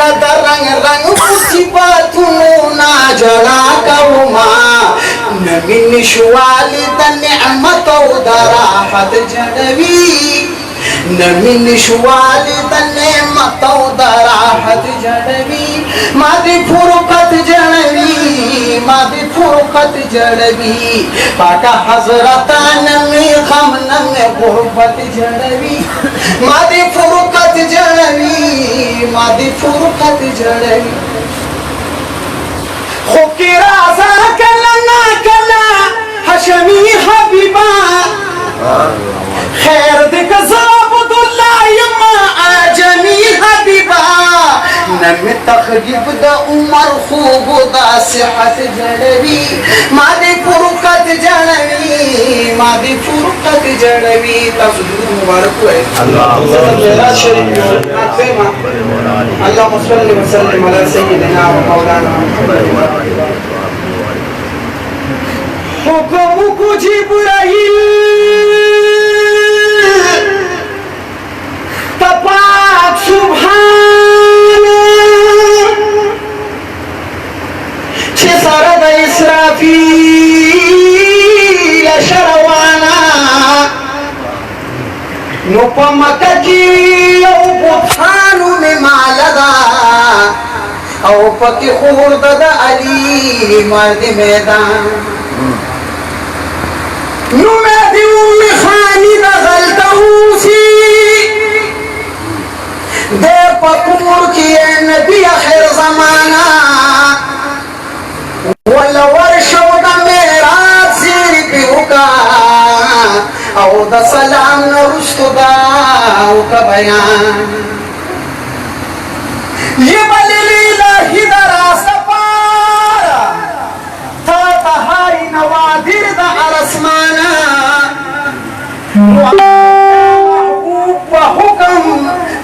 the रंग रंग मुसीबतों ना जड़ा कौमा नमिन शुवाली द नेमतों दराहत जड़वी नमिन शुवाली द नेमतों दराहत जड़वी मादी फुरकत जड़वी मादी फुरकत जड़वी पाका हजरता नमी खम नमे गुरबत जड़वी मादी फुरकत जड़वी मादी फुरकत जड़वी खुकी राजा कला ना कला हशमी हबीबा खैर दिक ज़ाबुदुल्लाह यमा आजमी हबीबा नमी तखरीब द उमर खूब दा सिहत जड़वी मादी फुरकत जड़वी मादी फुरकत जड़वी तस्दीर मुबारक है अल्लाह शरीफ अल्लाह सल्लल्लाहु अलैहि वसल्लम अला सय्यिदिना व मौलाना हुक्म को जिब्राइल तपाक सुभान छे सरद इसराफील शरवाना नुपमक की औ बुथानु में मालदा औ पकी खुर्द द अली मर्द मैदान नुमेदी उम्मी खानी द गलतऊसी दे पकूर किए नबी आखिर जमाना वला वर्षो द मेराज सिर पे उका औ द सलाम न रुस्तुदा उका बयान ये बलिला हिदरा सपारा था तहाई नवादिर द अरसमाना महबूब व हुक्म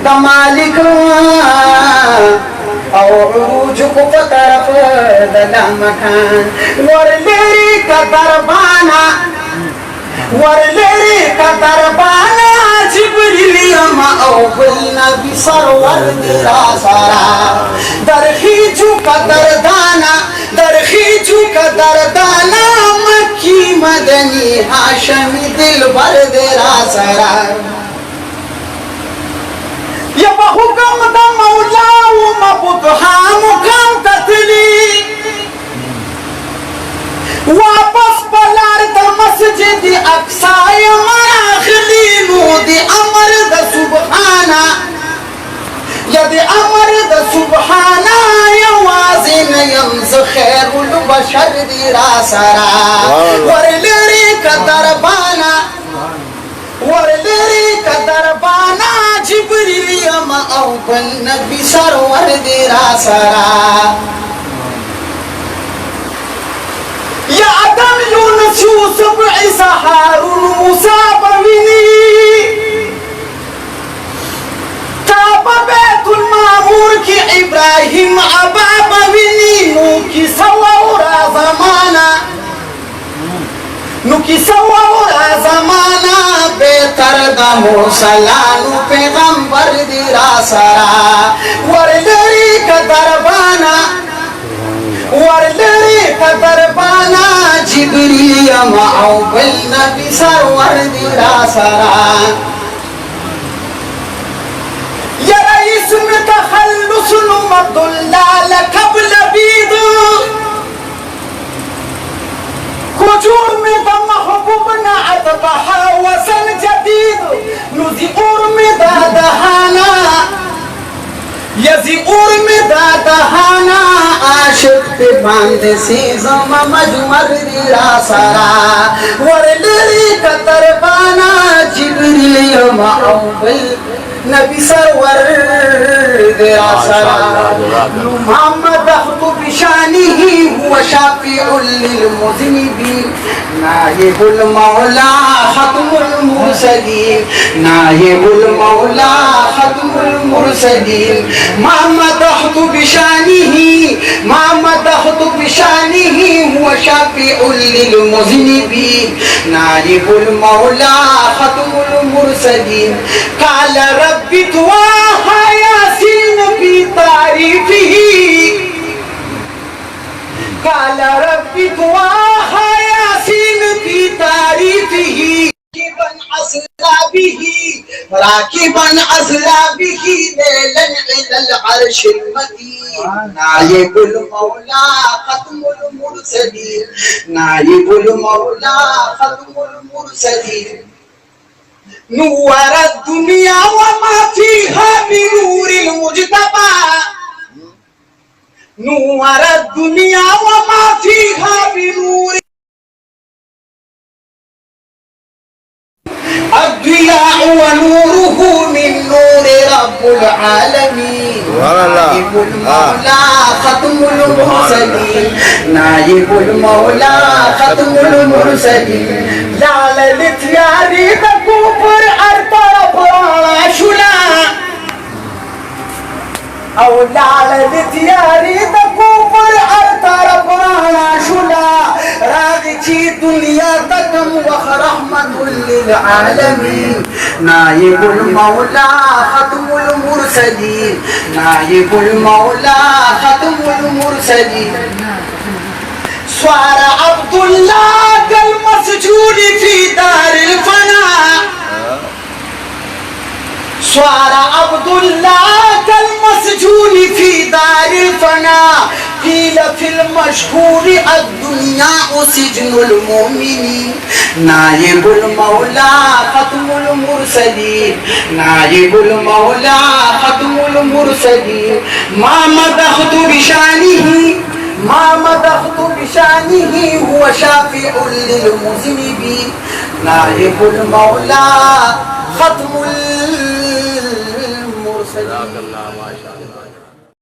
द मालिक और उरूज को तरफ द मकान वरलेरी का दरबाना वरलेरी का दरबाना जिब्रील यमा औबल नबी सरवर दिरा सारा दरखीजू का दरदाना दरखीजू का दरदाना मक्की मदनी हाशमी दिल भर दिरा सारा ये बहुकम द मौला व मबुतहा मुकाम ततली वापस पलार द मस्जिद अक्सा मराखली नूदी अमर द सुबहाना यदि अमर द सुबहाना यवाजिन यम्ज खैरुल बशर दिरा सरा वरलेरी का दरबाना वरलेरी का दरबाना जिब्रील यमा औबल नबी सरवर दिरा सरा या आदम यूनुस यूसुफ ईसा हारून मूसा बविनी काबा बैतुल मामूर की इब्राहिम अबा बविनी नू की सवारा जमाना नू की सवारा जमाना बेहतर दा मुसलानु पैगंबर दिरा सरा वरलेरी का दरबाना वरलेरी का दरबाना जिब्रील यमा औबल नबी सरवर दिरा सरा या रईस में तखल्लुस नुमदुल्लाल कबल बीद कुजूर में द महबूब ना अतबहा वसन जदीद नुजी उर में दादहाना यजी उर में दादहाना आशिक पे बांधे सी जमा मजमर दिरा सरा वरलेरी का तरबाना जिब्रील यमा औबल नबी सरवर दिरा सरा मोहम्मद अख्तु बिशानिही हुवा शाफिउल लिल मुज़निबीन नायबुल मौला खत्मुल मुरसलीन नायबुल मौला खत्मुल मुरसलीन मोहम्मद अख्तु बिशानिही मोहम्मद अख्तु बिशानिही हुवा शाफिउल लिल मुज़निबीन नायबुल मौला खत्मुल मुरसलीन काल रब्बी दुआ यासीन भी तारीफ राकिबन अज़ला बिही लैलन इलल अर्शिल मदीन नायबुल मौला खत्मुल मुरसलीन नायबुल मौला खत्मुल मुरसलीन नूर दुनिया व मा फीहा बिनूरिल मुजतबा नूर दुनिया व मा फीहा बिनूर الضياء ونوره من نور رب العالمين نائب المولى ختم المرسلين نائب المولى ختم المرسلين लाल लिथियारी तकू पर अरतर पुराना शुला औ लाल लिथियारी तकू पर अरतर पुराना शुला रागची दुनिया तकम वख रहमतुल लिल आलमीन नायबुल मौला खत्मुल मुरसलीन नायबुल मौला खत्मुल मुरसलीन स्वार अब्दुल्लाह कल मसजूद फी दारिल फना स्वार अब्दुल्लाह कल मसजूद फी दारिल फना कील फिल मशहूर अद्दुनिया सिजनुल मोमिनीन नायबुल मौला खत्मुल मुरसलीन नायबुल मौला खत्मुल मुरसलीन मा मदहतु बिशानिही ما مدحت بشانه هو شافع للمذنبين نائب المولى ختم المرسلين